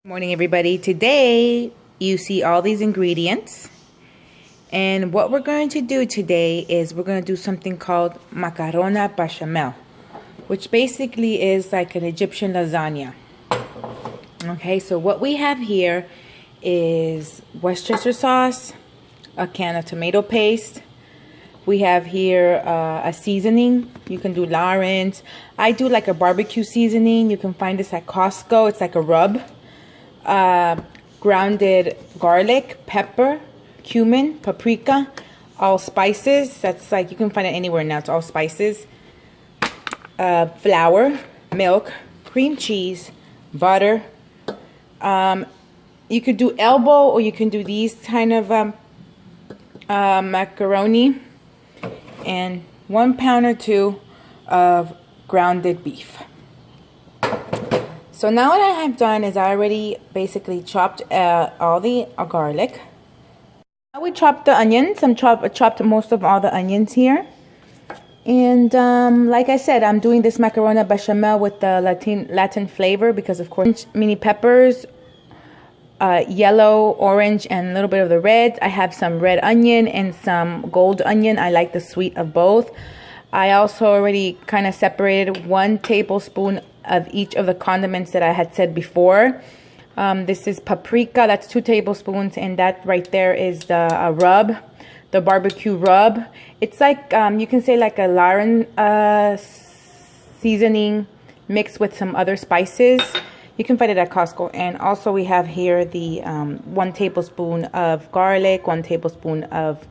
Morning, everybody. Today you see all these ingredients, and what we're going to do today is we're going to do something called Macaroni Bechamel, which basically is like an Egyptian lasagna. Okay, so what we have here is Worcestershire sauce, a can of tomato paste. We have here a seasoning. You can do Lawrence. I do like a barbecue seasoning. You can find this at Costco. It's like a rub. Grounded garlic, pepper, cumin, paprika, all spices. That's like, you can find it anywhere now. It's all spices. Flour, milk, cream cheese, butter. You could do elbow, or you can do these kind of macaroni, and 1 pound or 2 of grounded beef. So now what I have done is I already basically chopped all the garlic. Now we chopped the onions. I chopped most of all the onions here. And like I said, I'm doing this macaroni bechamel with the Latin flavor because, of course, mini peppers, yellow, orange, and a little bit of the red. I have some red onion and some gold onion. I like the sweet of both. I also already kind of separated 1 tablespoon of each of the condiments that I had said before. This is paprika, that's 2 tablespoons, and that right there is the rub, the barbecue rub. It's like, you can say like a Lawrence seasoning mixed with some other spices. You can find it at Costco. And also we have here the 1 tablespoon of garlic, 1 tablespoon of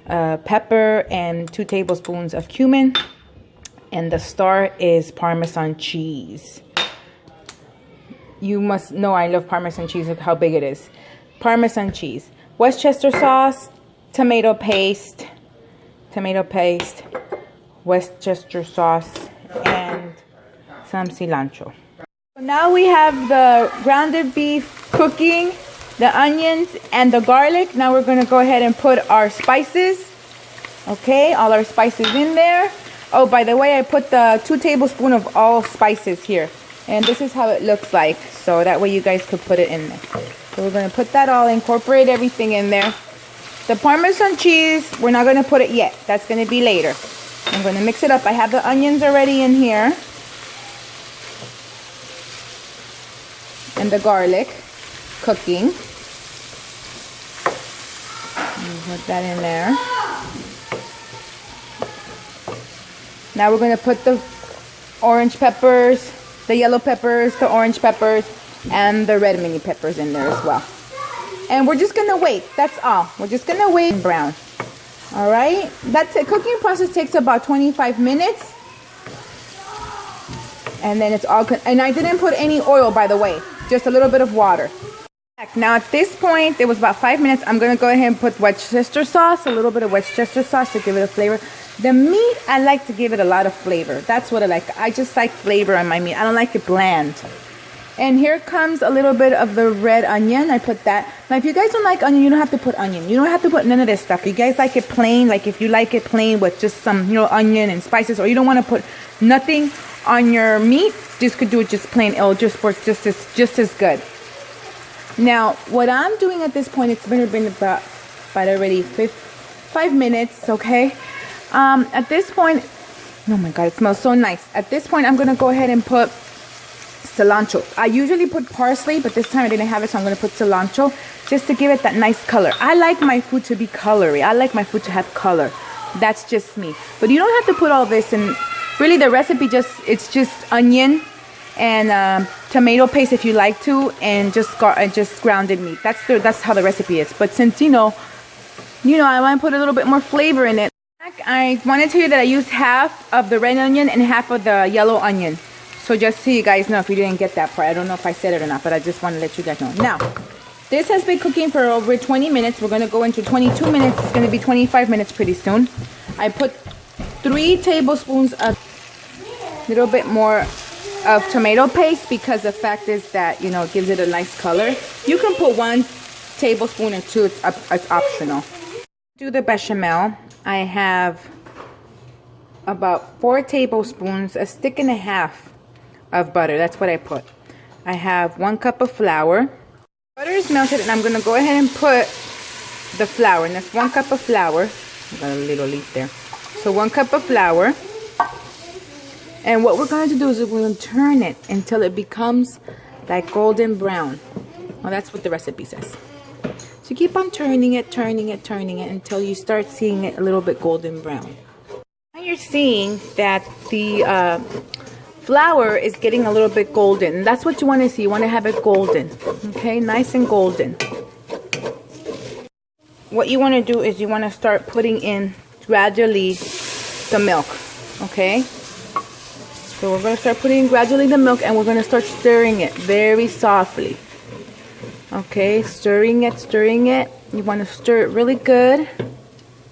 pepper, and 2 tablespoons of cumin. And the star is Parmesan cheese. You must know I love Parmesan cheese. Look how big it is. Parmesan cheese, Worcestershire sauce, tomato paste, Worcestershire sauce, and some cilantro. Now we have the grounded beef cooking, the onions, and the garlic. Now we're going to go ahead and put our spices. Okay, all our spices in there. Oh, by the way, I put the 2 tablespoons of all spices here. And this is how it looks like. So that way you guys could put it in there. So we're going to put that all, incorporate everything in there. The Parmesan cheese, we're not going to put it yet. That's going to be later. I'm going to mix it up. I have the onions already in here. And the garlic cooking. Put that in there. Now we're going to put the orange peppers, the yellow peppers, the orange peppers, and the red mini peppers in there as well. And we're just going to wait. That's all. We're just going to wait brown. All right? That's it. Cooking process takes about 25 minutes. And then it's all and I didn't put any oil, by the way. Just a little bit of water. Now at this point, it was about 5 minutes. I'm going to go ahead and put Worcestershire sauce, a little bit of Worcestershire sauce to give it a flavor. The meat, I like to give it a lot of flavor. That's what I like. I just like flavor on my meat. I don't like it bland. And here comes a little bit of the red onion. I put that. Now, if you guys don't like onion, you don't have to put onion. You don't have to put none of this stuff. You guys like it plain, like if you like it plain with just some, onion and spices, or you don't want to put nothing on your meat, just could do it just plain. It'll just work just as good. Now, what I'm doing at this point, it's been about already 5 minutes, okay? At this point, oh my God, it smells so nice. At this point, I'm going to go ahead and put cilantro. I usually put parsley, but this time I didn't have it, so I'm going to put cilantro just to give it that nice color. I like my food to be colory. I like my food to have color. That's just me. But you don't have to put all this in. Really, the recipe it's just onion and tomato paste if you like to, and just grounded meat. That's how the recipe is. But since I want to put a little bit more flavor in it, I wanted to tell you that I used half of the red onion and half of the yellow onion. So just so you guys know, if you didn't get that part, I don't know if I said it or not, but I just want to let you guys know. Now, this has been cooking for over 20 minutes. We're going to go into 22 minutes. It's going to be 25 minutes pretty soon. I put 3 tablespoons of a little bit more of tomato paste because the fact is that, it gives it a nice color. You can put 1 tablespoon or 2. It's optional. Do the bechamel. I have about 4 tablespoons, a stick and a half of butter. That's what I put. I have 1 cup of flour. Butter is melted, and I'm going to go ahead and put the flour. And that's 1 cup of flour. I got a little leak there. So 1 cup of flour. And what we're going to do is we're going to turn it until it becomes like golden brown. Well, that's what the recipe says. So keep on turning it until you start seeing it a little bit golden brown. Now you're seeing that the flour is getting a little bit golden. And that's what you want to see. You want to have it golden. Okay, nice and golden. What you want to do is you want to start putting in gradually the milk. Okay? So we're going to start putting in gradually the milk, and we're going to start stirring it very softly. Okay, stirring it. You want to stir it really good.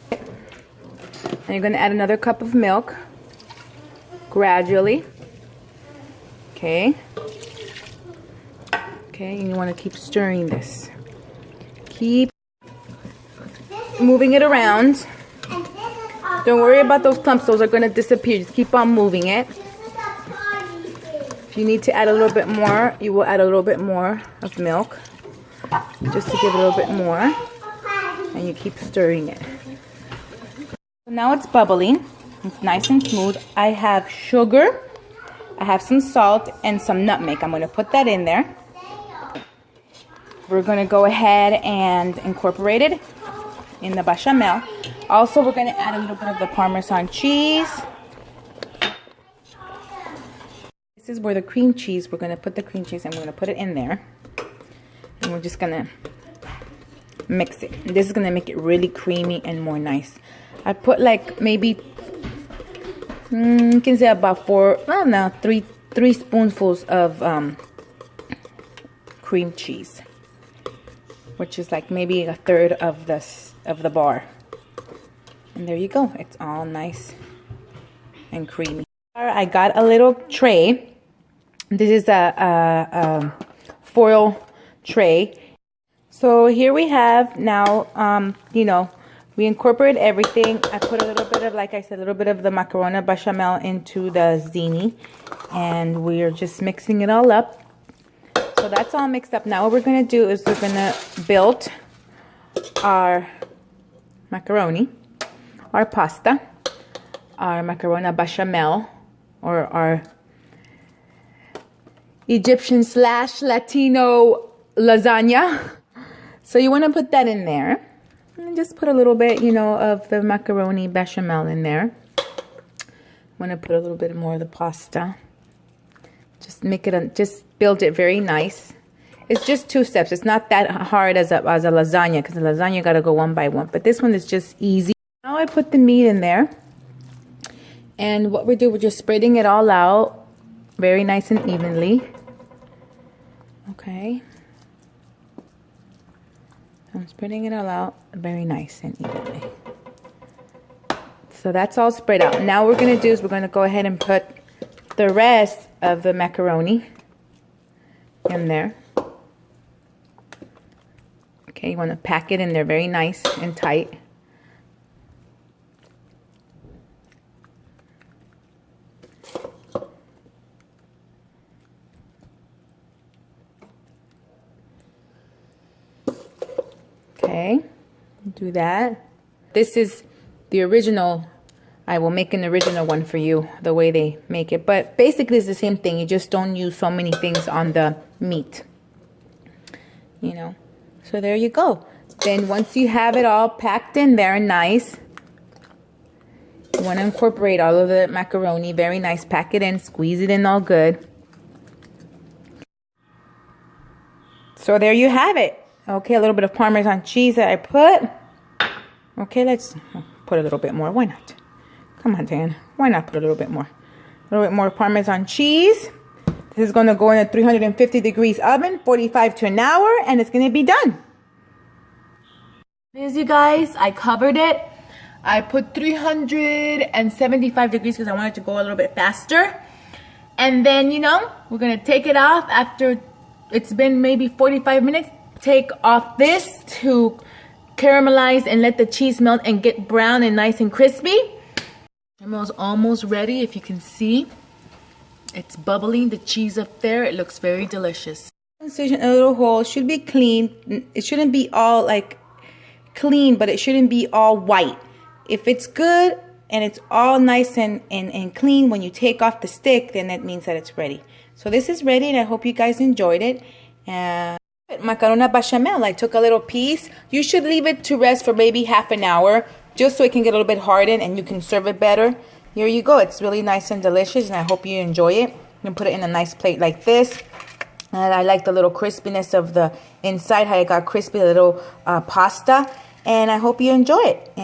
And you're going to add another cup of milk gradually. Okay, and you want to keep stirring this. Keep moving it around. Don't worry about those clumps, those are going to disappear. Just keep on moving it. If you need to add a little bit more, you will add a little bit more of milk, just to give it a little bit more, and you keep stirring it. So now it's bubbling. It's nice and smooth. I have sugar, I have some salt, and some nutmeg. I'm going to put that in there. We're going to go ahead and incorporate it in the bechamel. Also, we're going to add a little bit of the Parmesan cheese. This is where the cream cheese, we're going to put the cream cheese, and we're going to put it in there. And we're just going to mix it. This is going to make it really creamy and more nice. I put like maybe, you can say about 3 spoonfuls of cream cheese, which is like maybe a third of the bar. And there you go. It's all nice and creamy. I got a little tray. This is a foil tray. So here we have now, you know, we incorporate everything. I put a little bit of, like I said, a little bit of the macaroni bechamel into the ziti, and we're just mixing it all up. So that's all mixed up. Now what we're going to do is we're going to build our macaroni, our pasta, our macaroni bechamel, or our Egyptian / Latino lasagna. So you want to put that in there. And just put a little bit, you know, of the macaroni bechamel in there. Want to put a little bit more of the pasta. Just make it, just build it very nice. It's just 2 steps. It's not that hard as a lasagna, because the lasagna you got to go one by one. But this one is just easy. Now I put the meat in there. And what we do, we're just spreading it all out very nice and evenly. Okay. I'm spreading it all out very nice and evenly. So that's all spread out. Now what we're going to do is we're going to go ahead and put the rest of the macaroni in there. Okay, you want to pack it in there very nice and tight. Okay, do that. This is the original. I will make an original one for you, the way they make it. But basically it's the same thing. You just don't use so many things on the meat. You know. So there you go. Then once you have it all packed in there nice, you want to incorporate all of the macaroni very nice. Pack it in, squeeze it in all good. So there you have it. Okay, a little bit of Parmesan cheese that I put. Okay, let's put a little bit more. Why not? Come on, Dan. Why not put a little bit more? A little bit more Parmesan cheese. This is going to go in a 350 degrees oven, 45 to an hour, and it's going to be done. Here's you guys. I covered it. I put 375 degrees because I wanted to go a little bit faster. And then, you know, we're going to take it off after it's been maybe 45 minutes. Take off this to caramelize and let the cheese melt and get brown and nice and crispy. Bechamel's almost ready, if you can see. It's bubbling, the cheese up there. It looks very delicious. Incision, a little hole, should be clean. It shouldn't be all like clean, but it shouldn't be all white. If it's good and it's all nice and clean when you take off the stick, then that means that it's ready. So this is ready, and I hope you guys enjoyed it. Macaroni bechamel, I took a little piece. You should leave it to rest for maybe half an hour, just so it can get a little bit hardened and you can serve it better. Here you go. It's really nice and delicious, and I hope you enjoy it. You can put it in a nice plate like this. And I like the little crispiness of the inside, how it got crispy, the little pasta. And I hope you enjoy it.